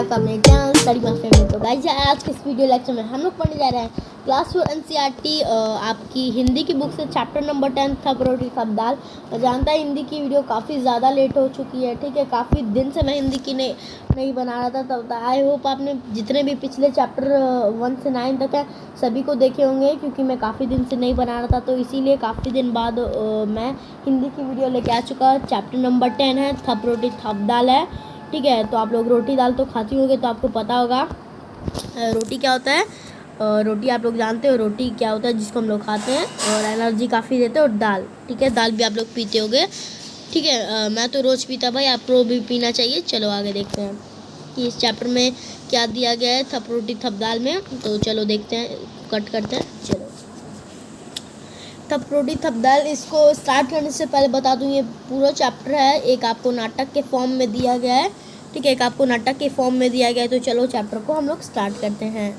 आपका मेरे channel study my family. तो गाइस आज के इस वीडियो लेक्चर में हम लोग पढ़ने जा रहे हैं क्लास 4 एनसीईआरटी आपकी हिंदी की बुक से चैप्टर नंबर 10 थप रोटी थप दाल। मैं जानता है हिंदी की वीडियो काफ़ी ज़्यादा लेट हो चुकी है, ठीक है। काफ़ी दिन से मैं हिंदी की नहीं बना रहा था, तब आई होप आपने जितने भी पिछले चैप्टर 1 से 9 तक है सभी को देखे होंगे, क्योंकि मैं काफ़ी दिन से नहीं बना रहा था, तो इसीलिए काफ़ी दिन बाद मैं हिंदी की वीडियो लेके आ चुका। चैप्टर नंबर 10 है, थप रोटी थप दाल है, ठीक है। तो आप लोग रोटी दाल तो खाती होंगे, तो आपको पता होगा रोटी क्या होता है। रोटी आप लोग जानते हो रोटी क्या होता है, जिसको हम लोग खाते हैं और एनर्जी काफ़ी देते हैं। और दाल, ठीक है, दाल भी आप लोग पीते होंगे, ठीक है। मैं तो रोज़ पीता भाई, आपको भी पीना चाहिए। चलो आगे देखते हैं कि इस चैप्टर में क्या दिया गया है थप रोटी थप दाल में। तो चलो देखते हैं, कट करते हैं। चलो थप रोटी थप दाल, इसको स्टार्ट करने से पहले बता दूं ये पूरा चैप्टर है, एक आपको नाटक के फॉर्म में दिया गया है, ठीक है। एक आपको नाटक के फॉर्म में दिया गया है। तो चलो चैप्टर को हम लोग स्टार्ट करते हैं।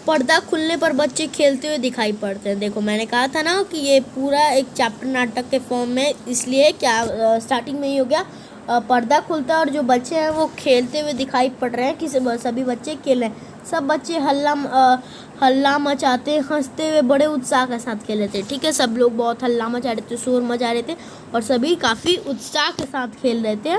पर्दा खुलने पर बच्चे खेलते हुए दिखाई पड़ते हैं। देखो मैंने कहा था ना कि ये पूरा एक चैप्टर नाटक के फॉर्म में, इसलिए क्या स्टार्टिंग में ही हो गया। पर्दा खुलता है और जो बच्चे हैं वो खेलते हुए दिखाई पड़ रहे हैं कि सभी बच्चे खेल रहे हैं। सब बच्चे हल्ला मचाते, हंसते हुए बड़े उत्साह के साथ खेल रहे थे, ठीक है। सब लोग बहुत हल्ला मचा रहे थे, शोर मचा रहे थे और सभी काफ़ी उत्साह के साथ खेल रहे थे।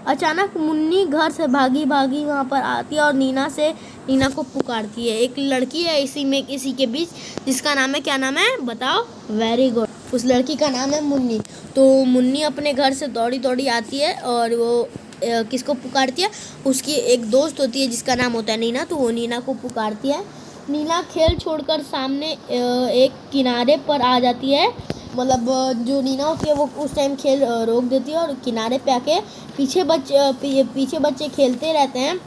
अचानक मुन्नी घर से भागी वहाँ पर आती है और नीना को पुकारती है। एक लड़की है इसी के बीच, जिसका नाम है, क्या नाम है बताओ? वेरी गुड, उस लड़की का नाम है मुन्नी। तो मुन्नी अपने घर से दौड़ी आती है और वो किसको पुकारती है? उसकी एक दोस्त होती है जिसका नाम होता है नीना, तो वो नीना को पुकारती है। नीना खेल छोड़कर सामने एक किनारे पर आ जाती है। मतलब जो नीना होती है वो उस टाइम खेल रोक देती है और किनारे पे आके पीछे बच्चे खेलते रहते हैं।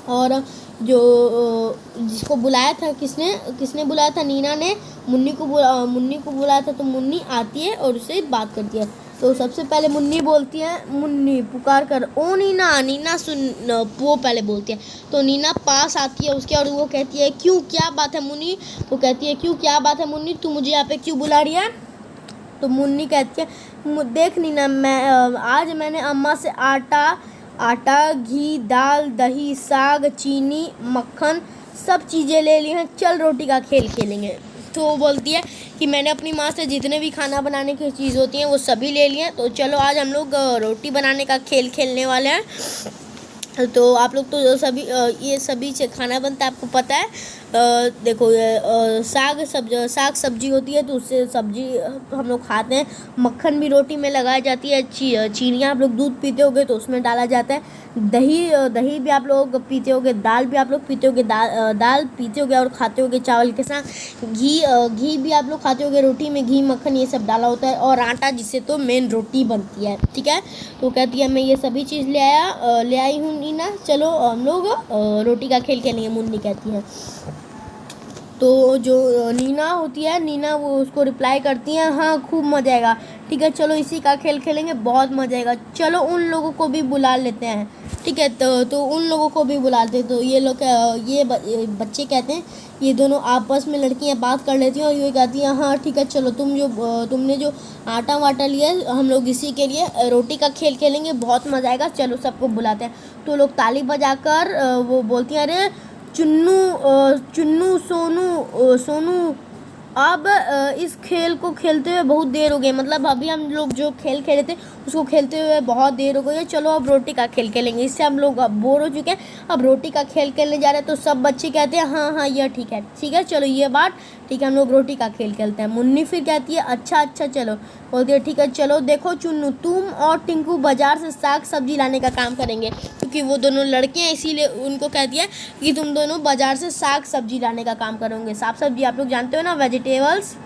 और जो जिसको बुलाया था, किसने बुलाया था? नीना ने मुन्नी को बुलाया था। तो मुन्नी आती है और उससे बात करती है। तो सबसे पहले मुन्नी बोलती है, मुन्नी पुकार कर, ओ नीना सुन, वो पहले बोलती है। तो नीना पास आती है उसके और वो कहती है, क्यों, क्या बात है मुन्नी? वो कहती है, क्यों, क्या बात है मुन्नी, तू मुझे यहाँ पे क्यों बुला रही है? तो मुन्नी कहती है, देख नीना, आज मैंने अम्मा से आटा, घी, दाल, दही, साग, चीनी, मक्खन सब चीज़ें ले ली हैं, चल रोटी का खेल खेलेंगे। तो वो बोलती है कि मैंने अपनी माँ से जितने भी खाना बनाने की चीज़ होती हैं वो सभी ले लिए हैं, तो चलो आज हम लोग रोटी बनाने का खेल खेलने वाले हैं। तो आप लोग तो ये सभी से खाना बनता है, आपको पता है। देखो ये साग सब्जी होती है, तो उससे सब्जी हम लोग खाते हैं। मक्खन भी रोटी में लगाई जाती है। चीनियाँ आप लोग दूध पीते होगे तो उसमें डाला जाता है। दही भी आप लोग पीते होगे, दाल भी आप लोग पीते होगे, दाल पीते होगे और खाते होगे चावल के साथ। घी भी आप लोग खाते होगे, रोटी में घी मक्खन ये सब डाला होता है। और आटा, जिससे तो मेन रोटी बनती है, ठीक है। तो कहती है मैं ये सभी चीज़ ले आई हूँ नीना, चलो हम लोग रोटी का खेल खेलेंगे, मुन्नी कहती है। तो जो नीना होती है, नीना वो उसको रिप्लाई करती है, हाँ खूब मज़ा आएगा, ठीक है, चलो इसी का खेल खेलेंगे, बहुत मज़ा आएगा, चलो उन लोगों को भी बुला लेते हैं, ठीक है। तो उन लोगों को भी बुलाते। तो ये लोग ये बच्चे कहते हैं, ये दोनों आपस में लड़कियां बात कर लेती हैं और ये कहती हैं, हाँ ठीक है, चलो तुमने जो आटा वाटा लिया है, हम लोग इसी के लिए रोटी का खेल खेलेंगे, बहुत मज़ा आएगा, चलो सबको बुलाते हैं। तो लोग ताली बजाकर वो बोलती हैं, अरे चुन्नू सोनू अब इस खेल को खेलते हुए बहुत देर हो गई। मतलब अभी हम लोग जो खेल खेले थे उसको खेलते हुए बहुत देर हो गई है, चलो अब रोटी का खेल खेलेंगे, इससे हम लोग अब बोर हो चुके हैं, अब रोटी का खेल खेलने जा रहे हैं। तो सब बच्चे कहते हैं, हाँ ये ठीक है, चलो ये बात ठीक है, हम लोग रोटी का खेल खेलते हैं। मुन्नी फिर कहती है, अच्छा चलो, बोलती है ठीक है, चलो देखो चुन्नू, तुम और टिंकू बाजार से साग सब्जी लाने का काम करेंगे, क्योंकि वो दोनों लड़के हैं, इसीलिए उनको कह दिया कि तुम दोनों बाजार से साग सब्जी लाने का काम करोगे। साग सब्जी आप लोग जानते हो ना, वेजिटेबल्स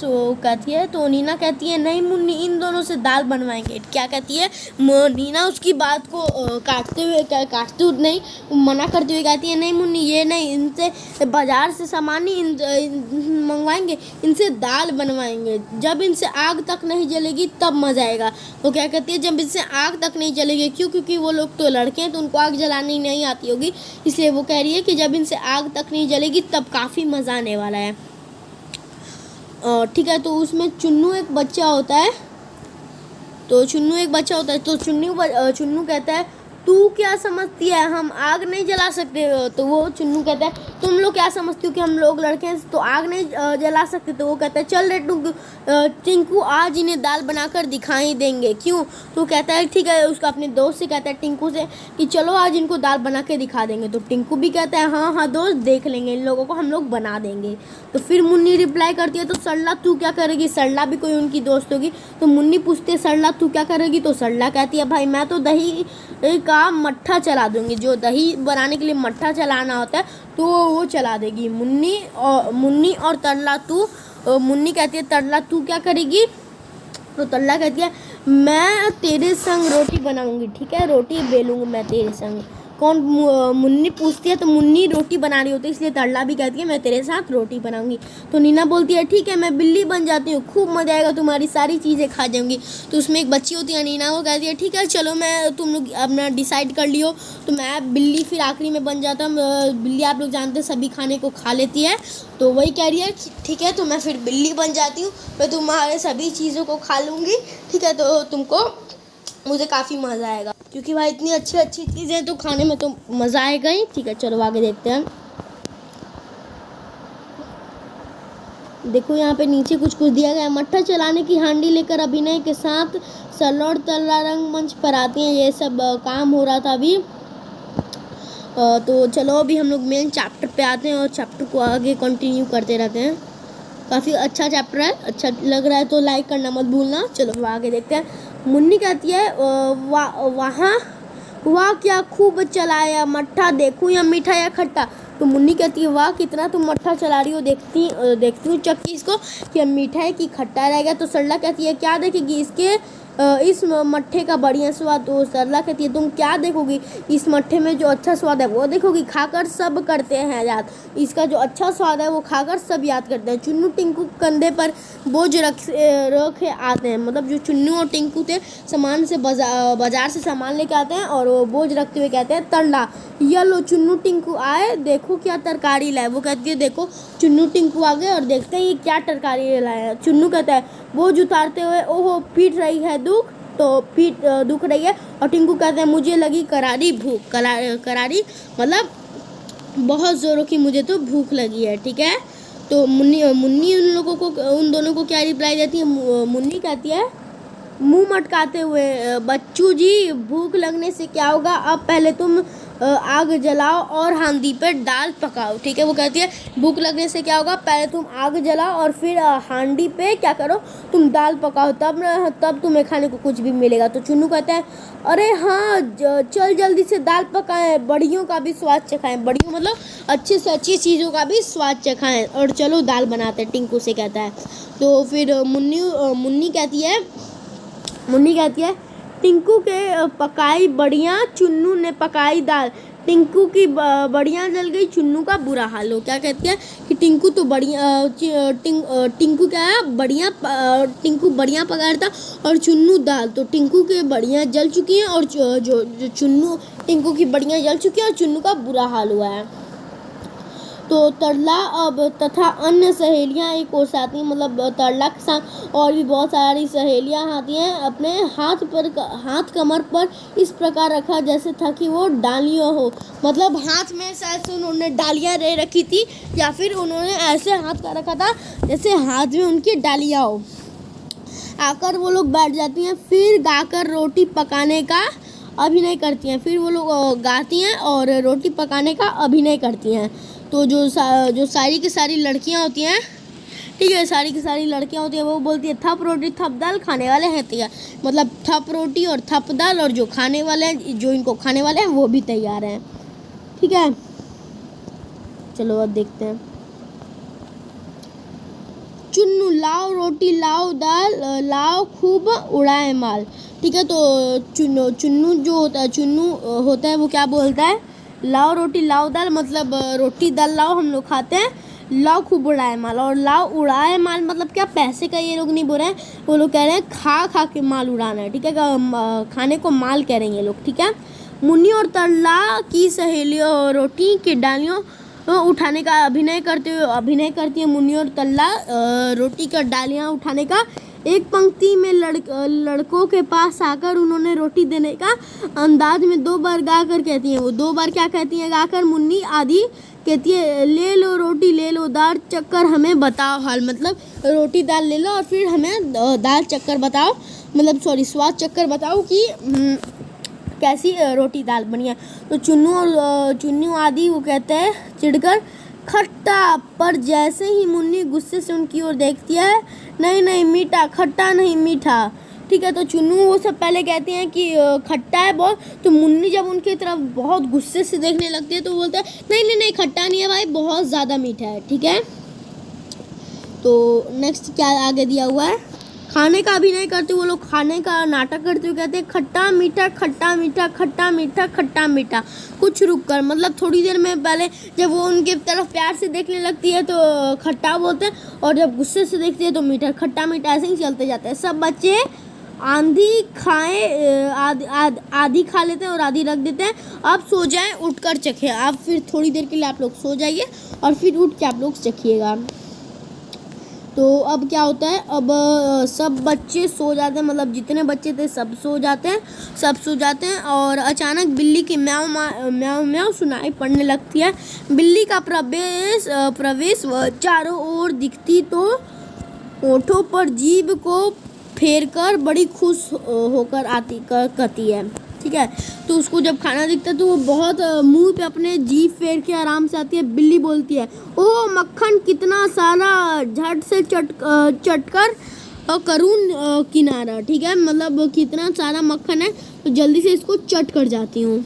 वो कहती है। तो नीना कहती है, नहीं मुन्नी, इन दोनों से दाल बनवाएंगे। क्या कहती है नीना? उसकी बात को काटते हुए नहीं, मना करते हुए कहती है, नहीं मुन्नी, ये नहीं, इनसे बाजार से सामान ही मंगवाएंगे, इनसे दाल बनवाएंगे, जब इनसे आग तक नहीं जलेगी तब मज़ा आएगा। वो क्या कहती है, जब इनसे आग तक नहीं जलेगी, क्योंकि वो लोग तो लड़के हैं, तो उनको आग जलानी नहीं आती होगी, इसलिए वो कह रही है कि जब इनसे आग तक नहीं जलेगी तब काफ़ी मज़ा आने वाला है, ठीक है। तो उसमें चुन्नू एक बच्चा होता है, तो चुन्नू एक बच्चा होता है, तो चुन्नू कहता है तू क्या समझती है हम आग नहीं जला सकते? तो वो चुन्नू कहता है तुम लोग क्या समझती हो कि हम लोग लड़के हैं तो आग नहीं जला सकते? तो वो कहता है चल रे टिंकू आज इन्हें दाल बनाकर दिखाई देंगे। क्यों? तो कहता है ठीक है, उसका अपने दोस्त से कहता है टिंकू से कि चलो आज इनको दाल बना के दिखा देंगे। तो टिंकू भी कहता है हाँ हाँ दोस्त, देख लेंगे, इन लोगों को हम लोग बना देंगे। तो फिर मुन्नी रिप्लाई करती है तो सरला तू क्या करेगी? सरला भी कोई उनकी दोस्त होगी। तो मुन्नी पूछती है सरला तू क्या करेगी? तो सरला कहती है भाई मैं तो दही का मट्ठा चला दूंगी, जो दही बनाने के लिए मट्ठा चलाना होता है तो वो चला देगी। मुन्नी और तरला तू मुन्नी कहती है तरला तू क्या करेगी? तो तरला कहती है मैं तेरे संग रोटी बनाऊंगी, ठीक है, रोटी बेलूंगी मैं तेरे संग। कौन? मुन्नी पूछती है, तो मुन्नी रोटी बना रही होती है, इसलिए तरला भी कहती है मैं तेरे साथ रोटी बनाऊंगी। तो नीना बोलती है ठीक है मैं बिल्ली बन जाती हूँ, खूब मजा आएगा, तुम्हारी सारी चीज़ें खा जाऊंगी। तो उसमें एक बच्ची होती है, नीना को कहती है ठीक है चलो मैं तुम लोग अपना डिसाइड कर लियो। तो मैं बिल्ली फिर आखिरी में बन जाता हूँ। बिल्ली आप लोग जानते हैं सभी खाने को खा लेती है, तो वही कह रही है ठीक है तो मैं फिर बिल्ली बन जाती हूँ, मैं तुम्हारे सभी चीज़ों को खा लूँगी, ठीक है, तो तुमको मुझे काफ़ी मज़ा आएगा, क्योंकि भाई इतनी अच्छी अच्छी चीज़ें तो खाने में तो मज़ा आएगा ही। ठीक है चलो आगे देखते हैं। देखो यहाँ पे नीचे कुछ दिया गया है। मट्ठा चलाने की हांडी लेकर अभिनय के साथ सरला और तरला रंगमंच पर आती हैं। ये सब काम हो रहा था अभी। तो चलो अभी हम लोग मेन चैप्टर पे आते हैं और चैप्टर को आगे कंटिन्यू करते रहते हैं। काफ़ी अच्छा चैप्टर है, अच्छा लग रहा है तो लाइक करना मत भूलना। चलो आगे देखते हैं। मुन्नी कहती है वाह क्या खूब चलाया मट्ठा, देखूं या मीठा या खट्टा? तो मुन्नी कहती है वाह कितना तुम मट्ठा चला रही हो, देखती हूँ चक्की इसको कि मीठा है कि खट्टा रहेगा। तो सरला कहती है क्या देखेगी इसके इस मट्ठे का बढ़िया स्वाद? तो सरला कहती है तुम क्या देखोगी, इस मट्ठे में जो अच्छा स्वाद है वो देखोगी, खाकर सब करते हैं याद, इसका जो अच्छा स्वाद है वो खाकर सब याद करते हैं। चुन्नू टिंकू कंधे पर बोझ रखे आते हैं, मतलब जो चुन्नू और टिंकू थे सामान से बाजार से सामान लेके आते हैं और वो बोझ रखते हुए कहते हैं तरला ये लो चुन्नू टिंकू आए, देखो क्या तरकारी लाए। वो कहती है देखो चुन्नू टिंकू आ गए और देखते हैं ये क्या तरकारी लाए हैं। चुन्नू कहता है बोझ उतारते हुए ओहो पीट रही है दुख, तो पीठ दुख रही है। और टिंकू कहते हैं मुझे लगी करारी भूख, करारी मतलब बहुत ज़ोरों की मुझे तो भूख लगी है, ठीक है। तो मुन्नी उन दोनों को क्या रिप्लाई देती है? मुन्नी कहती है मुंह मटकाते हुए बच्चू जी भूख लगने से क्या होगा, अब पहले तुम आग जलाओ और हांडी पे दाल पकाओ, ठीक है। वो कहती है भूख लगने से क्या होगा, पहले तुम आग जलाओ और फिर हांडी पे क्या करो तुम दाल पकाओ, तब तुम्हें खाने को कुछ भी मिलेगा। तो चुन्नू कहता है अरे हाँ चल जल्दी से दाल पकाएं, बड़ियों का भी स्वाद चखाएं, बड़ियों मतलब अच्छी से अच्छी चीज़ों का भी स्वाद चखाएं और चलो दाल बनाते हैं, टिंकू से कहता है। तो फिर मुन्नी कहती है टिंकू के पकाई बड़ियाँ चुन्नू ने पकाई दाल, टिंकू की बड़ियाँ जल गई चुन्नू का बुरा हाल हो। क्या कहती है कि टिंकू तो टिंकू क्या है टिंकू बड़ियाँ पका रहा था और चुन्नू दाल, तो टिंकू के बड़ियाँ जल चुकी हैं और जो चुन्नू टिंकू की बड़ियाँ जल चुकी हैं और चुन्नू का बुरा हाल हुआ है। तो तरला अब तथा अन्य सहेलियां एक ओर से आती हैं, मतलब तरला के साथ और भी बहुत सारी सहेलियां आती हैं। अपने हाथ कमर पर इस प्रकार रखा जैसे था कि वो डालियां हो, मतलब हाथ में शायद से उन्होंने डालियां ले रखी थी या फिर उन्होंने ऐसे हाथ का रखा था जैसे हाथ में उनकी डालियां हो। आकर वो लोग बैठ जाती हैं, फिर गाकर रोटी पकाने का अभिनय करती हैं। फिर वो लोग गाती हैं और रोटी पकाने का अभिनय करती हैं। तो जो सारी की सारी लड़कियां होती हैं, ठीक है, सारी की सारी लड़कियां होती हैं, वो बोलती है थप रोटी थप दाल खाने वाले हैं तैयार, मतलब थप रोटी और थप दाल, और जो खाने वाले हैं जो इनको खाने वाले हैं वो भी तैयार हैं, ठीक है। चलो अब देखते हैं। चुन्नू लाओ रोटी लाओ दाल लाओ खूब उड़ाए माल, ठीक है। तो चुन्नू जो होता है वो क्या बोलता है, लाओ रोटी लाओ दाल, मतलब रोटी दाल लाओ हम लोग खाते हैं, लाओ खूब उड़ाए माल, और लाओ उड़ाए माल मतलब क्या, पैसे का ये लोग नहीं बोल रहे हैं, वो लोग कह रहे हैं खा के माल उड़ाना है, ठीक है, खाने को माल कह रहे हैं ये लोग, ठीक है। मुन्नी और तरला की सहेलियों रोटी की डालियों उठाने का अभिनय करती है मुन्नी और तरला रोटी का डालियाँ उठाने का एक पंक्ति में लड़कों के पास आकर उन्होंने रोटी देने का अंदाज में 2 बार गाकर कहती हैं। वो 2 बार क्या कहती हैं गाकर? मुन्नी आदि कहती है ले लो रोटी ले लो, दाल चक्कर हमें बताओ हाल। मतलब रोटी दाल ले लो और फिर हमें दाल चक्कर बताओ, मतलब सॉरी स्वाद चक्कर बताओ कि कैसी रोटी दाल बनी है। तो चुन्नू आदि वो कहते हैं चिढ़कर खट्टा, पर जैसे ही मुन्नी गुस्से से उनकी ओर देखती है, नहीं नहीं मीठा, खट्टा नहीं मीठा। ठीक है, तो चुन्नू वो सब पहले कहते हैं कि खट्टा है बहुत, तो मुन्नी जब उनकी तरफ बहुत गुस्से से देखने लगती है तो बोलते हैं नहीं नहीं नहीं खट्टा नहीं है भाई, बहुत ज़्यादा मीठा है। ठीक है, तो नेक्स्ट क्या आगे दिया हुआ है? खाने का अभिनय करते वो लोग खाने का नाटक करते हुए कहते हैं खट्टा मीठा खट्टा मीठा खट्टा मीठा खट्टा मीठा। कुछ रुक कर, मतलब थोड़ी देर में पहले जब वो उनके तरफ प्यार से देखने लगती है तो खट्टा बोलते हैं, और जब गुस्से से देखती है तो मीठा, खट्टा मीठा ऐसे ही चलते जाते हैं। सब बच्चे आधी खा लेते हैं और आधी रख देते हैं। आप सो जाएं, उठकर चखें। आप फिर थोड़ी देर के लिए आप लोग सो जाइए और फिर उठ के आप लोग चखिएगा। तो अब क्या होता है, अब सब बच्चे सो जाते हैं, मतलब जितने बच्चे थे सब सो जाते हैं और अचानक बिल्ली की म्याऊ म्याऊ म्याऊ सुनाई पड़ने लगती है। बिल्ली का प्रवेश वह चारों ओर दिखती तो होठों पर जीभ को फेरकर बड़ी खुश होकर कहती है। ठीक है, तो उसको जब खाना दिखता है तो वो बहुत मुंह पे अपने जीभ फेर के आराम से आती है। बिल्ली बोलती है ओ मक्खन कितना सारा, झट से चटकर करूँ किनारा। ठीक है, मतलब कितना सारा मक्खन है तो जल्दी से इसको चट कर जाती हूँ।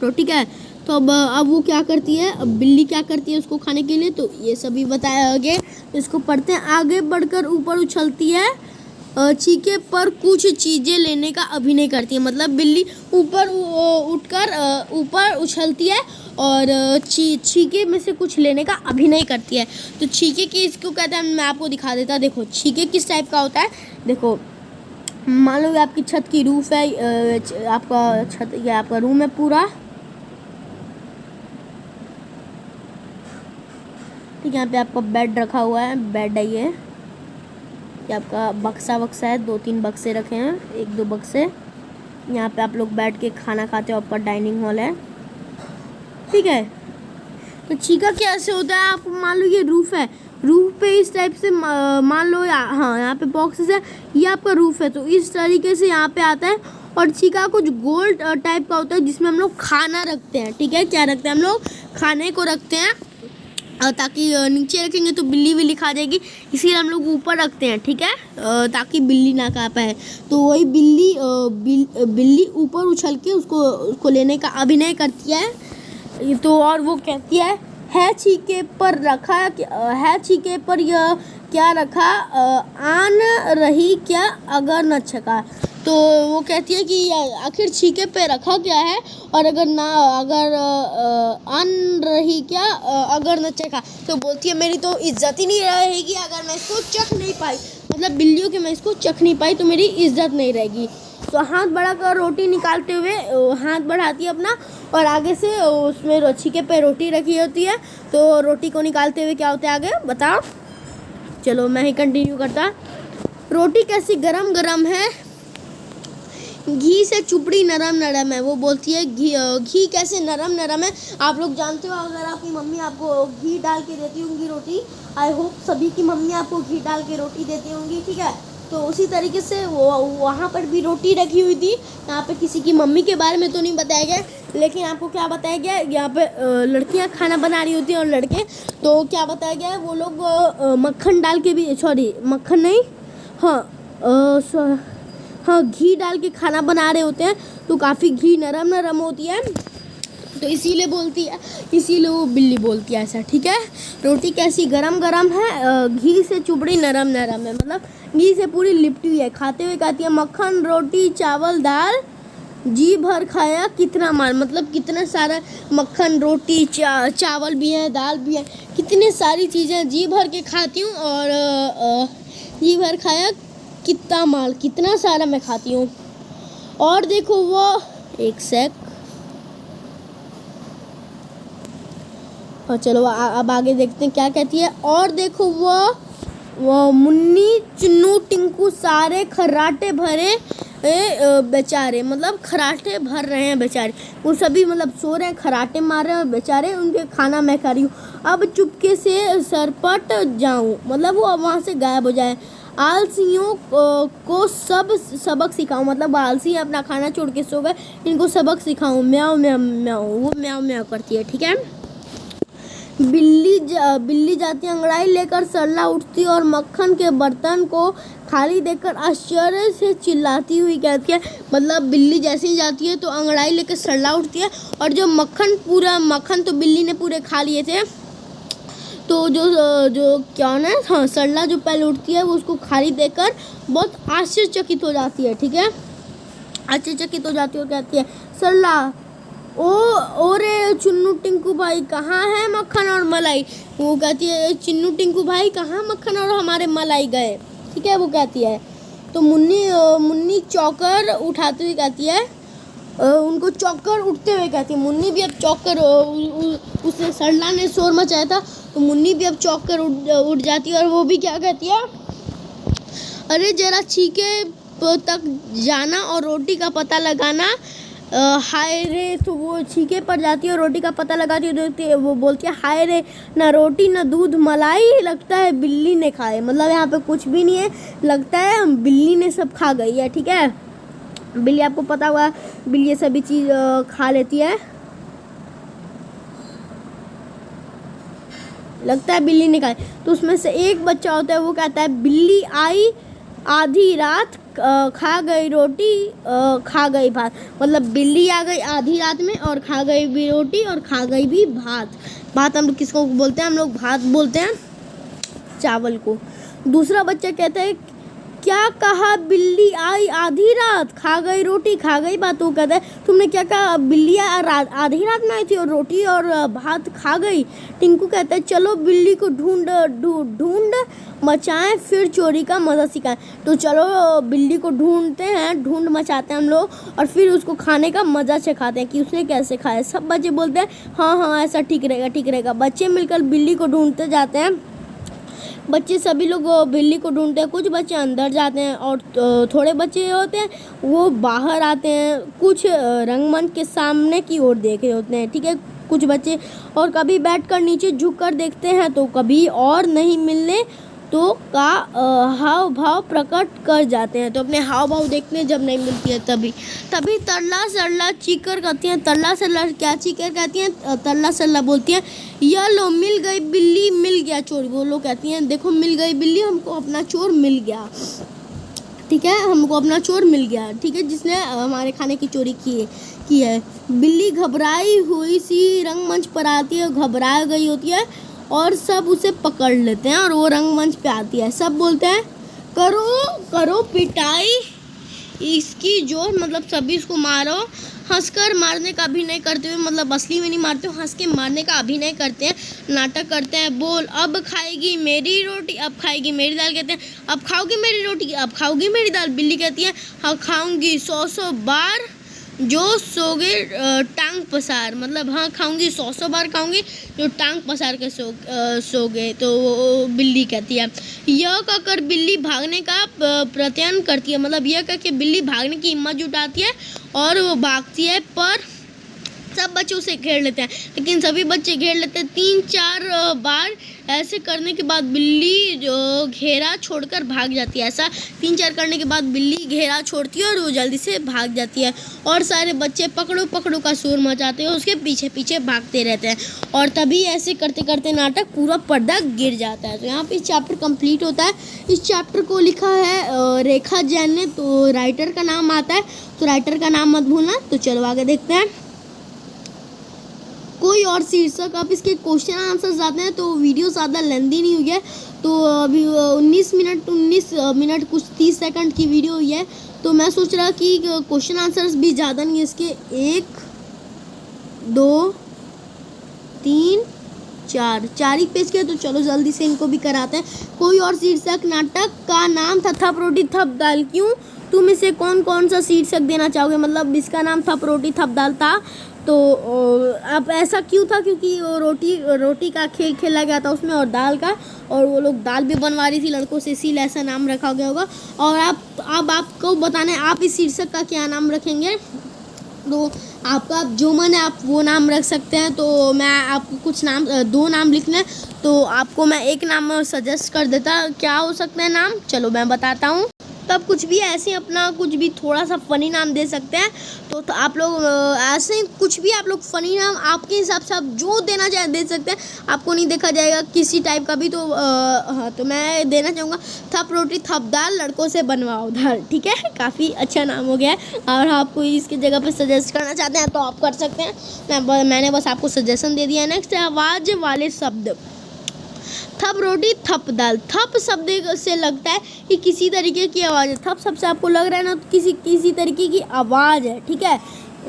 तो ठीक है, तो अब वो क्या करती है, अब बिल्ली क्या करती है उसको खाने के लिए, तो ये सभी बताया आगे। इसको पढ़ते हैं। आगे बढ़कर ऊपर उछलती है, छीके पर कुछ चीज़ें लेने का अभिनय करती है। मतलब बिल्ली ऊपर उठकर ऊपर उछलती है और छीके में से कुछ लेने का अभिनय करती है। तो छीके की इसको कहते हैं, मैं आपको दिखा देता। देखो छीके किस टाइप का होता है। देखो मान लो आपकी छत की रूफ है, आपका छत या आपका रूम है पूरा। ठीक है, यहाँ पे आपका बेड रखा हुआ है, बेड है ये आपका बक्सा है, 2-3 बक्से रखे हैं, 1-2 बक्से। यहाँ पे आप लोग बैठ के खाना खाते हो, आपका डाइनिंग हॉल है। ठीक है, तो छीका कैसे होता है, आप मान लो ये रूफ है, रूफ पे इस टाइप से मान लो हाँ यहाँ पे बॉक्सेस है, ये आपका रूफ है, तो इस तरीके से यहाँ पे आता है। और छीका कुछ गोल टाइप का होता है जिसमें हम लोग खाना रखते हैं। ठीक है, क्या रखते हैं हम लोग? खाने को रखते हैं, ताकि नीचे रखेंगे तो बिल्ली खा जाएगी, इसीलिए हम लोग ऊपर रखते हैं। ठीक है, ताकि बिल्ली ना खा पाए। तो वही बिल्ली ऊपर उछल के उसको लेने का अभिनय करती है। तो और वो कहती है छीके पर रखा है, छीके पर यह क्या रखा, आन रही क्या अगर न छका। तो वो कहती है कि आखिर छीके पे रखा क्या है, और अगर आन रही क्या अगर न चखा। तो बोलती है मेरी तो इज्जत ही नहीं रहेगी अगर मैं इसको चख नहीं पाई, मतलब बिल्लियों के मैं इसको चख नहीं पाई तो मेरी इज्जत नहीं रहेगी। तो हाथ बढ़ाकर रोटी निकालते हुए हाथ बढ़ाती है अपना, और आगे से उसमें छीके पे रोटी रखी होती है। तो रोटी को निकालते हुए क्या होता है आगे बताओ। चलो मैं ही कंटिन्यू करता। रोटी कैसी गरम गरम है, घी से चुपड़ी नरम नरम है। वो बोलती है घी कैसे नरम नरम है। आप लोग जानते हो अगर आपकी मम्मी आपको घी डाल के देती होंगी रोटी, आई होप सभी की मम्मी आपको घी डाल के रोटी देती होंगी। ठीक है, तो उसी तरीके से वो वहाँ पर भी रोटी रखी हुई थी। यहाँ पे किसी की मम्मी के बारे में तो नहीं बताया गया, लेकिन आपको क्या बताया गया, यहाँ पे लड़कियाँ खाना बना रही होती हैं और लड़के, तो क्या बताया गया है वो लोग मक्खन डाल के भी, सॉरी मक्खन नहीं, हाँ घी डाल के खाना बना रहे होते हैं। तो काफ़ी घी नरम नरम होती है, तो इसीलिए बोलती है, इसीलिए वो बिल्ली बोलती है ऐसा। ठीक है, रोटी कैसी गरम गरम है, घी से चुपड़ी नरम नरम है, मतलब घी से पूरी लिपटी हुई है। खाते हुए कहती है मक्खन रोटी चावल दाल जी भर खाया कितना माल, मतलब कितना सारा मक्खन रोटी चावल भी है, दाल भी है, कितनी सारी चीज़ें जी भर के खाती हूँ, और जी भर खाया कितना माल, कितना सारा मैं खाती हूँ। और देखो वो एक सेक, और चलो अब आगे देखते हैं क्या कहती है। और देखो वो मुन्नी चुन्नू टिंकू सारे खर्राटे भरे बेचारे, मतलब खर्राटे भर रहे हैं बेचारे, वो सभी मतलब सो रहे हैं, खर्राटे मार रहे हैं बेचारे, उनके खाना मैं खा रही हूँ। अब चुपके से सरपट जाऊँ, मतलब वो अब वहाँ से गायब हो जाए। आलसियों को सब सबक सिखाऊं, मतलब आलसी अपना खाना छोड़ के सो गए, इनको सबक सिखाऊं। म्याऊ म्याऊ म्याऊ, वो म्याऊ म्याऊ करती है, ठीक है। बिल्ली जाती है अंगड़ाई लेकर, सरला उठती और मक्खन के बर्तन को खाली देखकर आश्चर्य से चिल्लाती हुई कहती है, मतलब बिल्ली जैसे ही जाती है तो अंगड़ाई लेकर सरला उठती है, और जो मक्खन तो बिल्ली ने पूरे खा लिए थे, तो जो क्या ना, हाँ, सरला जो पहले उठती है वो उसको खाली देखकर बहुत आश्चर्यचकित हो जाती है, ठीक है। आश्चर्यचकित हो जाती है और कहती है, सरला, ओ रे चुन्नू टिंकू भाई, कहाँ है मक्खन और मलाई? वो कहती है, चिन्नू टिंकू भाई कहाँ मक्खन और हमारे मलाई गए, ठीक है, वो कहती है। तो मुन्नी चौकर उठाते हुए कहती है, उनको चौकर उठते हुए कहती है, मुन्नी भी अब चौकर, उसने सरला ने शोर मचाया था तो मुन्नी भी अब चौकर उठ जाती है, और वो भी क्या कहती है, अरे जरा छीके तक जाना और रोटी का पता लगाना। हाय रे, तो वो छीके पर जाती है और रोटी का पता लगाती है, वो बोलती है, हाय रे, ना रोटी ना दूध मलाई, लगता है बिल्ली ने खाए, मतलब यहाँ पे कुछ भी नहीं है, लगता है बिल्ली ने सब खा गई है, ठीक है। बिल्ली, आपको पता हुआ बिल्ली ये सभी चीज़ खा लेती है, लगता है बिल्ली ने खाए। तो उसमें से एक बच्चा होता है, वो कहता है, बिल्ली आई आधी रात, खा गई रोटी, खा गई भात, मतलब बिल्ली आ गई आधी रात में और खा गई भी रोटी और खा गई भी भात। भात हम लोग किसको बोलते हैं? हम लोग भात बोलते हैं चावल को। दूसरा बच्चा कहता है, क्या कहा? बिल्ली आई आधी रात, खा गई रोटी, खा गई भात। वो कहता है, तुमने क्या कहा? बिल्ली आधी रात में आई थी और रोटी और भात खा गई। टिंकू कहता है, चलो बिल्ली को ढूंढ मचाएं, फिर चोरी का मज़ा सिखाएं। तो चलो बिल्ली को ढूंढते हैं, ढूंढ मचाते हैं हम लोग, और फिर उसको खाने का मज़ा सिखाते हैं कि उसने कैसे खाया। सब बच्चे बोलते हैं, हाँ हाँ ऐसा ठीक रहेगा, ठीक रहेगा। बच्चे मिलकर बिल्ली को ढूंढते जाते हैं। बच्चे सभी लोग बिल्ली को ढूंढते हैं। कुछ बच्चे अंदर जाते हैं और थोड़े बच्चे होते हैं वो बाहर आते हैं। कुछ रंगमंच के सामने की ओर देख रहे होते हैं, ठीक है। कुछ बच्चे और कभी बैठकर नीचे झुककर देखते हैं, तो कभी और नहीं मिलने तो का हाव भाव प्रकट कर जाते हैं। तो अपने हाव भाव देखते हैं जब नहीं मिलती है तभी तरला सरला चीकर कहती हैं। तरला सरला क्या चीकर कहती हैं? तरला सरला बोलती हैं, यह लो मिल गई बिल्ली, मिल गया चोर। वो लोग कहती हैं, देखो मिल गई बिल्ली, हमको अपना चोर मिल गया, ठीक है, हमको अपना चोर मिल गया, ठीक है, जिसने हमारे खाने की चोरी की है। बिल्ली घबराई हुई सी रंगमंच पर आती है, घबरा गई होती है और सब उसे पकड़ लेते हैं और वो रंगमंच पे आती है। सब बोलते हैं, करो पिटाई इसकी जोर, मतलब सभी इसको मारो। हंसकर मारने का अभिनय करते हुए, मतलब असली में नहीं मारते हो, हंस के मारने का अभिनय करते हैं, नाटक करते हैं। बोल, अब खाएगी मेरी रोटी, अब खाएगी मेरी दाल। कहते हैं, अब खाओगी मेरी रोटी, अब खाओगी मेरी दाल। बिल्ली कहती है, हाँ खाऊंगी 100 बार जो सोगे टांग पसार, मतलब हाँ खाऊंगी 100 बार खाऊंगी जो टांग पसार के सोगे। तो बिल्ली कहती है, यह कहकर बिल्ली भागने का प्रयत्न करती है, मतलब यह कह के बिल्ली भागने की हिम्मत जुटाती है और वो भागती है, पर सब बच्चे उसे घेर लेते हैं। लेकिन सभी बच्चे घेर लेते हैं 3-4 बार। ऐसे करने के बाद बिल्ली जो घेरा छोड़कर भाग जाती है। ऐसा 3-4 करने के बाद बिल्ली घेरा छोड़ती है और वो जल्दी से भाग जाती है, और सारे बच्चे पकड़ो पकड़ो का शोर मचाते हैं, उसके पीछे पीछे भागते रहते हैं। और तभी ऐसे करते करते नाटक पूरा पर्दा गिर जाता है। तो यहाँ पे चैप्टर कंप्लीट होता है। इस चैप्टर को लिखा है रेखा जैन ने, तो राइटर का नाम आता है, तो राइटर का नाम मत भूलना। तो चलो आगे देखते हैं। कोई और शीर्षक, अब इसके क्वेश्चन आंसर्स आते हैं, तो वीडियो ज़्यादा लेंदी नहीं हुई है। तो अभी 19 मिनट कुछ 30 सेकंड की वीडियो हुई है। तो मैं सोच रहा कि क्वेश्चन आंसर्स भी ज़्यादा नहीं है इसके, 1 2 3 4 ही पेज के। तो चलो जल्दी से इनको भी कराते हैं। कोई और शीर्षक, नाटक का नाम था थप रोटी थप दाल। क्यों? तुम इसे कौन कौन सा शीर्षक देना चाहोगे? मतलब इसका नाम थप रोटी थप दाल था, तो तो अब ऐसा क्यों था, क्योंकि वो रोटी का खेल खेला गया था उसमें, और दाल का, और वो लोग दाल भी बनवा रही थी लड़कों से, इसीलिए ऐसा नाम रखा गया होगा। और अब आपको बताना है आप इस शीर्षक का क्या नाम रखेंगे। तो आपका जो मन है आप वो नाम रख सकते हैं। तो मैं आपको कुछ नाम, 2 नाम लिखने, तो आपको मैं एक नाम सजेस्ट कर देता, क्या हो सकता है नाम, चलो मैं बताता हूँ। तो आप कुछ भी ऐसे अपना कुछ भी थोड़ा सा फ़नी नाम दे सकते हैं। तो आप लोग ऐसे ही कुछ भी आप लोग फ़नी नाम आपके हिसाब से आप जो देना चाहे दे सकते हैं, आपको नहीं देखा जाएगा किसी टाइप का भी। तो हाँ, तो मैं देना चाहूँगा थप रोटी थप दाल लड़कों से बनवाओ दाल, ठीक है, काफ़ी अच्छा नाम हो गया है। और आपको इसकी जगह पे सजेस्ट करना चाहते हैं तो आप कर सकते हैं, मैंने बस आपको सजेशन दे दिया है। नेक्स्ट है आवाज़ वाले शब्द। थप रोटी थप दाल। थप शब्द से लगता है कि किसी तरीके की आवाज़ है। थप शब्द से आपको लग रहा है ना किसी तरीके की आवाज़ है, ठीक है।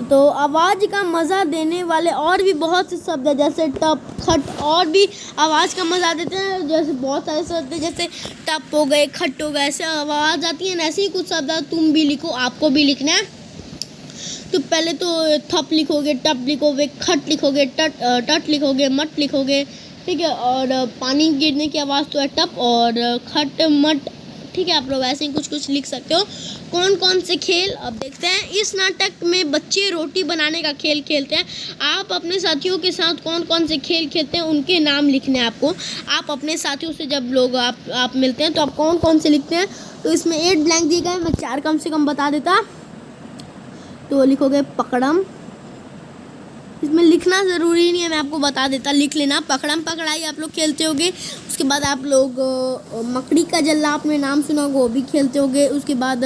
तो आवाज़ का मज़ा देने वाले और भी बहुत से शब्द है, जैसे टप खट, और भी आवाज़ का मज़ा देते हैं, जैसे बहुत सारे शब्द जैसे टप हो गए, खट हो गए, ऐसे आवाज़ आती है। ऐसे ही कुछ शब्द तुम भी लिखो, आपको भी लिखना है। तो पहले तो थप लिखोगे, टप लिखोगे, खट लिखोगे, टट लिखोगे, मट लिखोगे, ठीक है। और पानी गिरने की आवाज़ तो है टप, और खट मट, ठीक है। आप लोग ऐसे ही कुछ लिख सकते हो। कौन कौन से खेल अब देखते हैं। इस नाटक में बच्चे रोटी बनाने का खेल खेलते हैं। आप अपने साथियों के साथ कौन कौन से खेल खेलते हैं उनके नाम लिखने हैं आपको। आप अपने साथियों से जब लोग आप मिलते हैं तो आप कौन कौन से लिखते हैं। तो इसमें 8 ब्लैंक दिए गए, मैं 4 कम से कम बता देता। तो लिखोगे पकड़म, इसमें लिखना ज़रूरी नहीं है, मैं आपको बता देता, लिख लेना। पकड़म पकड़ाई आप लोग खेलते होगे। उसके बाद आप लोग मकड़ी का जल्ला, आपने नाम सुना होगा, वो भी खेलते होगे। उसके बाद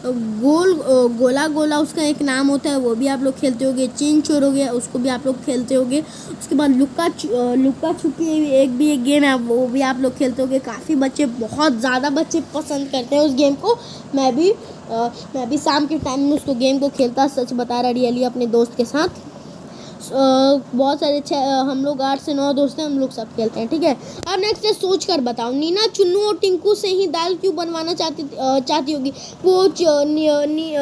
गोला गोला उसका एक नाम होता है, वो भी आप लोग खेलते होगे। चेन चोर हो गया, उसको भी आप लोग खेलते होगे। उसके बाद लुक्का छुपी एक गेम है, वो भी आप लोग खेलते होगे। काफ़ी बच्चे, बहुत ज़्यादा बच्चे पसंद करते हैं उस गेम को। मैं भी शाम के टाइम में उसको गेम को खेलता, सच बता रहा, रियली अपने दोस्त के साथ। बहुत सारे हम लोग 8 से 9 दोस्त हैं, हम लोग सब खेलते हैं, ठीक है। अब नेक्स्ट है सोच कर बताओ। नीना चुन्नू और टिंकू से ही दाल क्यों बनवाना चाहती होगी। वो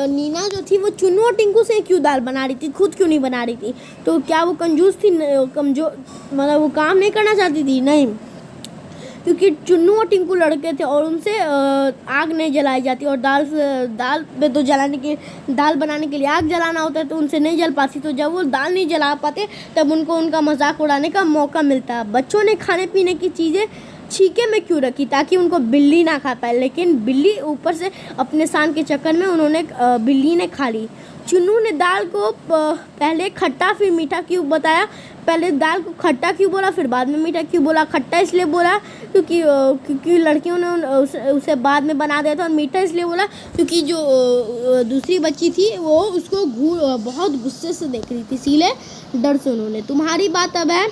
नीना जो थी वो चुन्नू और टिंकू से क्यों दाल बना रही थी, खुद क्यों नहीं बना रही थी। तो क्या वो कंजूस थी, कमजोर, मतलब वो काम नहीं करना चाहती थी, नहीं, क्योंकि चुन्नू और टिंकू लड़के थे और उनसे आग नहीं जलाई जाती। और दाल पे तो दाल बनाने के लिए आग जलाना होता है, तो उनसे नहीं जल पाती। तो जब वो दाल नहीं जला पाते तब उनको उनका मजाक उड़ाने का मौका मिलता है। बच्चों ने खाने पीने की चीज़ें छीके में क्यों रखी, ताकि उनको बिल्ली ना खा पाए। लेकिन बिल्ली ऊपर से अपने शान के चक्कर में बिल्ली ने खा ली। चुन्नू ने दाल को पहले खट्टा फिर मीठा क्यों बताया। पहले दाल को खट्टा क्यों बोला, फिर बाद में मीठा क्यों बोला। खट्टा इसलिए बोला क्योंकि लड़कियों ने उसे बाद में बना दिया था। और मीठा इसलिए बोला क्योंकि जो दूसरी बच्ची थी वो उसको बहुत गुस्से से देख रही थी, इसीलिए डर से उन्होंने। तुम्हारी बात अब है।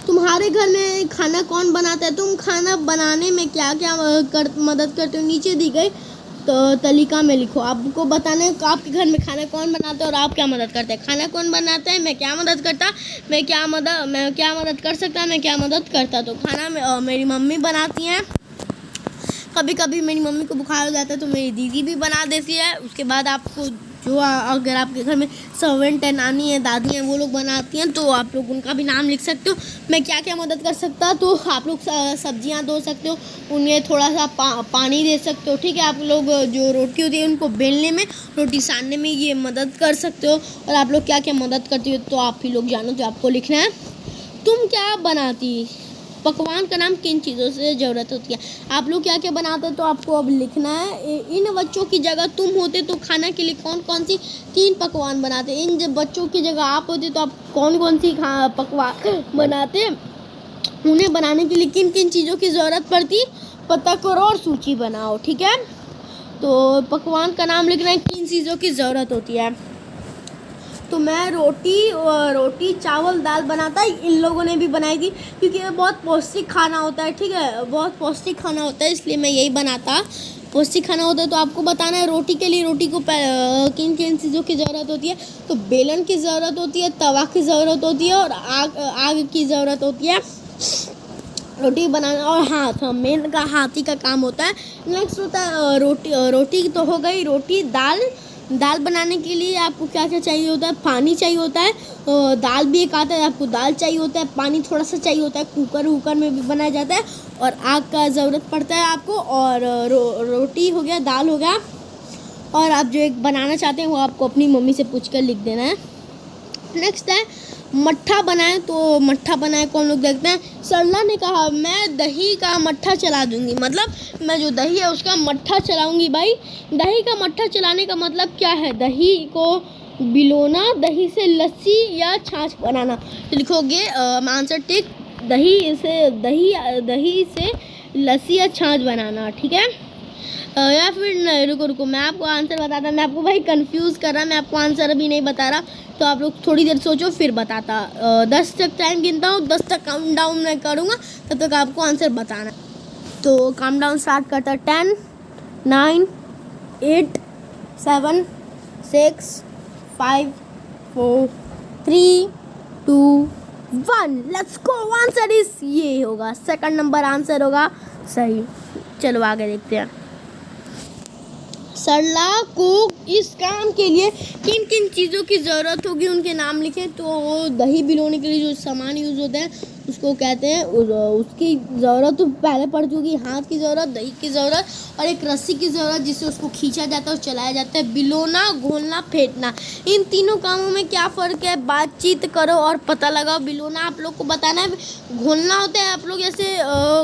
तुम्हारे घर में खाना कौन बनाता है, तुम खाना बनाने में क्या क्या मदद करते हो, नीचे दी गई तो तालिका में लिखो। आपको बताना है आपके घर में खाना कौन बनाता है और आप क्या मदद करते हैं। खाना कौन बनाता है, मैं क्या मदद करता, मैं क्या मदद कर सकता, मैं क्या मदद करता। तो खाना मेरी मम्मी बनाती हैं। कभी कभी मेरी मम्मी को बुखार हो जाता है तो मेरी दीदी भी बना देती है। उसके बाद आपको जो अगर आपके घर में सर्वेंट है, नानी है, दादी हैं, वो लोग बनाती हैं, तो आप लोग उनका भी नाम लिख सकते हो। मैं क्या क्या मदद कर सकता, तो आप लोग सब्जियां धो सकते हो, उन्हें थोड़ा सा पानी दे सकते हो, ठीक है। आप लोग जो रोटी होती है उनको बेलने में, रोटी सानने में ये मदद कर सकते हो। और आप लोग क्या क्या मदद करती हो तो आप ही लोग जानो, जो आपको लिखना है। तुम क्या बनाती, पकवान का नाम किन चीज़ों से ज़रूरत होती है। आप लोग क्या क्या बनाते हैं तो आपको अब लिखना है। इन बच्चों की जगह तुम होते तो खाना के लिए कौन कौन सी 3 पकवान बनाते। इन बच्चों की जगह आप होते तो आप कौन कौन सी पकवान बनाते। उन्हें बनाने के लिए किन किन चीज़ों की ज़रूरत पड़ती, पता करो और सूची बनाओ, ठीक है। तो पकवान का नाम लिखना है, किन चीज़ों की ज़रूरत होती है। तो मैं रोटी चावल दाल बनाता, इन लोगों ने भी बनाई थी क्योंकि ये बहुत पौष्टिक खाना होता है, ठीक है। बहुत पौष्टिक खाना होता है, इसलिए मैं यही बनाता। पौष्टिक खाना होता है तो आपको बताना है रोटी के लिए रोटी को किन किन चीज़ों की ज़रूरत होती है। तो बेलन की ज़रूरत होती है, तवा की ज़रूरत होती है और आग की ज़रूरत होती है रोटी बनाना। और हाथ, मेन का हाथी का काम होता है। नेक्स्ट होता है रोटी तो हो गई, रोटी दाल दाल बनाने के लिए आपको क्या क्या चाहिए होता है? पानी चाहिए होता है, दाल भी एक आता है, आपको दाल चाहिए होता है, पानी थोड़ा सा चाहिए होता है, कुकर में भी बनाया जाता है, और आग का ज़रूरत पड़ता है आपको, और रोटी हो गया, दाल हो गया, और आप जो एक बनाना चाहते हैं वो आपको अपनी मम्मी से पूछ कर लिख देना है। नेक्स्ट है मट्ठा बनाए, तो मट्ठा बनाए को हम लोग देखते हैं। सरला ने कहा मैं दही का मट्ठा चला दूंगी, मतलब मैं जो दही है उसका मट्ठा चलाऊंगी। भाई दही का मट्ठा चलाने का मतलब क्या है? दही को बिलोना, दही से लस्सी या छाछ बनाना। तो लिखोगे आंसर टिक, दही से लस्सी या छाछ बनाना, ठीक है। या फिर नहीं, रुको मैं आपको आंसर बताता। मैं आपको भाई कंफ्यूज कर रहा, मैं आपको आंसर अभी नहीं बता रहा, तो आप लोग थोड़ी देर सोचो फिर बताता। 10 तक टाइम गिनता हूँ, 10 तक काउंट डाउन मैं करूँगा, तब तक आपको आंसर बताना। तो काउंट डाउन स्टार्ट करता है। 10 9 8 7 6 5 4 3 2 1 लेट्स गो। आंसर इस ये होगा, सेकंड नंबर आंसर होगा सही। चलो आगे देखते हैं। सरला को इस काम के लिए किन किन चीज़ों की ज़रूरत होगी उनके नाम लिखें। तो वो दही बिलोने के लिए जो सामान यूज़ होता है उसको कहते हैं, उसकी ज़रूरत तो पहले पड़ चुकी। हाथ की ज़रूरत, दही की ज़रूरत और एक रस्सी की ज़रूरत जिससे उसको खींचा जाता है और चलाया जाता है। बिलोना, घोलना, फेंटना, इन तीनों कामों में क्या फ़र्क है? बातचीत करो और पता लगाओ। बिलोना आप लोग को बताना है, घोलना होता है आप लोग जैसे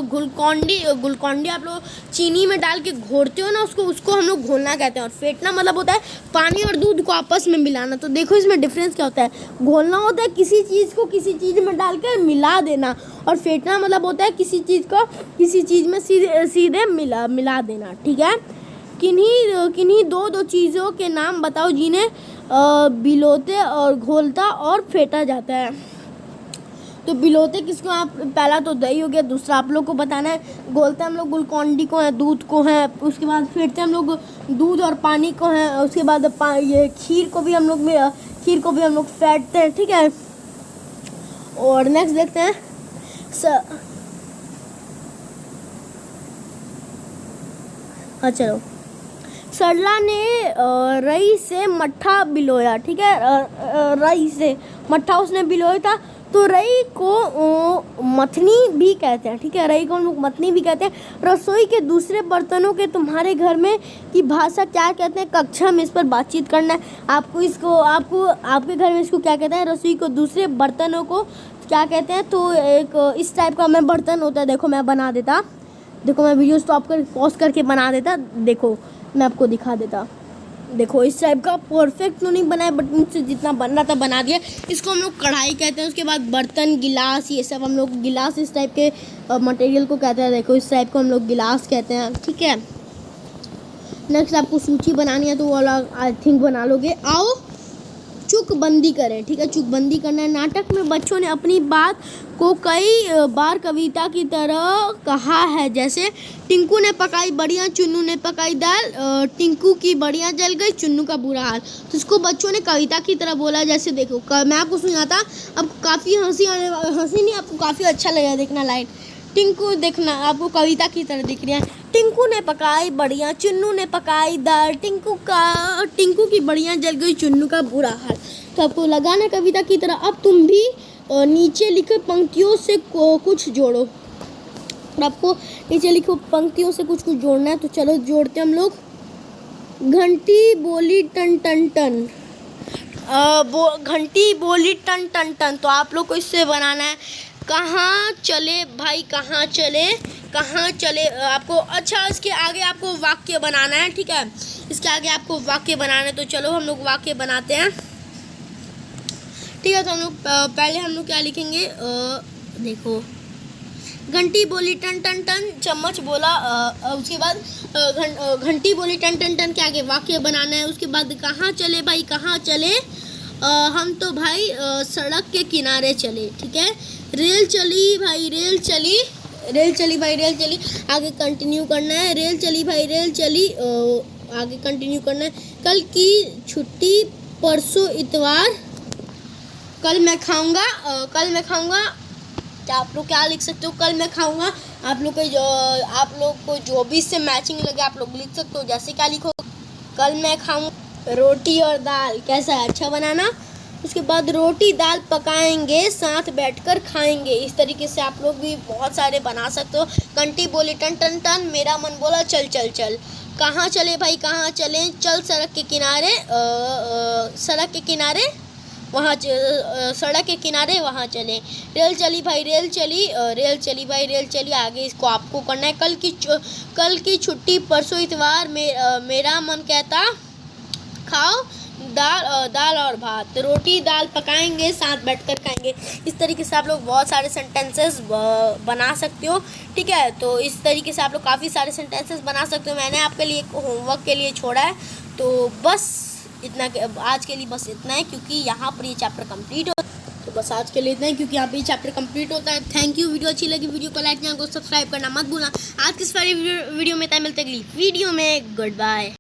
गुलकौंडी आप लोग चीनी में डाल के घोरते हो ना, उसको हम लोग घोलना कहते हैं। और फेंटना मतलब होता है पानी और दूध को आपस में मिलाना। तो देखो इसमें डिफरेंस क्या होता है। घोलना होता है किसी चीज़ को किसी चीज़ में डालकर मिला देना, और फेंटना मतलब होता है किसी चीज़ को किसी चीज़ में सीधे मिला देना, ठीक है। किन्हीं दो चीज़ों के नाम बताओ जिन्हें बिलोते और घोलता और फेंटा जाता है। तो बिलोते किसको? आप पहला तो दही हो गया, दूसरा आप लोग को बताना है। घोलते हम लोग गुलकौंडी को है, दूध को है, उसके बाद फेंटते हम लोग दूध और पानी को है, उसके बाद ये खीर को भी हम लोग फेंटते हैं, ठीक है। और नेक्स्ट देखते हैं। हाँ चलो। सरला ने रई से मट्ठा बिलोया, ठीक है। रई से मट्ठा उसने बिलोया था, तो रई को मथनी भी कहते हैं, ठीक है। रई को हम लोग मथनी भी कहते हैं। रसोई के दूसरे बर्तनों के तुम्हारे घर में की भाषा क्या कहते हैं? कक्षा में इस पर बातचीत करना है आपको। आपके घर में इसको क्या कहते हैं? रसोई को दूसरे बर्तनों को क्या कहते हैं? तो एक इस टाइप का मैं बर्तन होता है, देखो मैं बना देता, देखो मैं वीडियो स्टॉप कर पॉज करके बना देता, देखो मैं आपको दिखा देता। देखो इस टाइप का परफेक्ट तो नहीं बनाया, बट मुझसे जितना बन रहा था बना दिया। इसको हम लोग कढ़ाई कहते हैं। उसके बाद बर्तन, गिलास, ये सब हम लोग गिलास इस टाइप के मटेरियल को कहते हैं। देखो इस टाइप को हम लोग गिलास कहते हैं, ठीक है। नेक्स्ट आपको सूची बनानी है तो वो अलग आई थिंक बना लोगे। आओ चुकबंदी करें, ठीक है। चुकबंदी करना है। नाटक में बच्चों ने अपनी बात को कई बार कविता की तरह कहा है, जैसे टिंकू ने पकाई बड़ियाँ, चुन्नू ने पकाई दाल, टिंकू की बड़ियाँ जल गई, चुन्नू का बुरा हाल। तो इसको बच्चों ने कविता की तरह बोला। जैसे देखो मैं आपको सुनाता, आपको काफ़ी हंसी नहीं, आपको काफ़ी अच्छा लगेगा देखना लाइन। टिंकू देखना आपको कविता की तरह दिख रही है। टिंकू ने पकाई बड़ियाँ, चुन्नू ने पकाई दाल, टिंकू की बड़ियाँ जल गई, चुन्नू का बुरा हाल। तो आपको लगाना कविता की तरह। अब तुम भी नीचे लिखे पंक्तियों से कुछ जोड़ो। आपको नीचे लिखो पंक्तियों से कुछ जोड़ना है, तो चलो जोड़ते हम लोग। घंटी बोली टन टन टन, घंटी बोली टन टन टन। तो आप लोग को इससे बनाना है कहाँ चले भाई, कहाँ चले आपको। अच्छा इसके आगे आपको वाक्य बनाना है, ठीक है। इसके आगे आपको वाक्य बनाना है, तो चलो हम लोग वाक्य बनाते हैं, ठीक है। तो हम लोग पहले हम लोग क्या लिखेंगे, देखो घंटी बोली टन टन टन, चम्मच बोला, उसके बाद घंटी बोली टन टन टन के आगे वाक्य बनाना है। उसके बाद कहाँ चले भाई, कहाँ चले, हम तो भाई सड़क के किनारे चले, ठीक है। रेल चली भाई, रेल चली भाई, रेल चली, आगे कंटिन्यू करना है। रेल चली भाई, रेल चली, आगे कंटिन्यू करना है। कल की छुट्टी, परसों इतवार, कल मैं खाऊंगा, आप लोग क्या लिख सकते हो? कल मैं खाऊंगा। आप लोग को जो भी इससे मैचिंग लगे आप लोग लिख सकते हो। जैसे क्या लिखो, कल मैं खाऊंगा, रोटी और दाल कैसा है, अच्छा बनाना। उसके बाद रोटी दाल पकाएंगे, साथ बैठकर खाएंगे। इस तरीके से आप लोग भी बहुत सारे बना सकते हो। कंटी बोली टन टन टन, मेरा मन बोला चल चल चल। कहाँ चले भाई, कहाँ चलें? चल सड़क के किनारे, सड़क के किनारे वहाँ सड़क के किनारे वहाँ चलें। रेल चली भाई रेल चली, रेल चली भाई रेल चली। आगे इसको आपको करना है। कल की छुट्टी, परसों इतवार, मेरा मन कहता खाओ दाल और भात। रोटी दाल पकाएंगे, साथ बैठकर खाएंगे। इस तरीके से आप लोग बहुत सारे सेंटेंसेस बना सकते हो। ठीक है, तो इस तरीके से आप लोग काफ़ी सारे सेंटेंसेस बना सकते हो। मैंने आपके लिए होमवर्क के लिए छोड़ा है, तो बस इतना, आज के लिए बस इतना है, क्योंकि यहाँ पर ये चैप्टर कंप्लीट हो। तो बस आज के लिए इतना है, क्योंकि यहाँ पे ये चैप्टर कंप्लीट होता है। Thank you. वीडियो अच्छी लगी, वीडियो को लाइक, चैनल को सब्सक्राइब करना मत भूलना। आज किस वाली वीडियो में मिलते अगली वीडियो में। Good bye.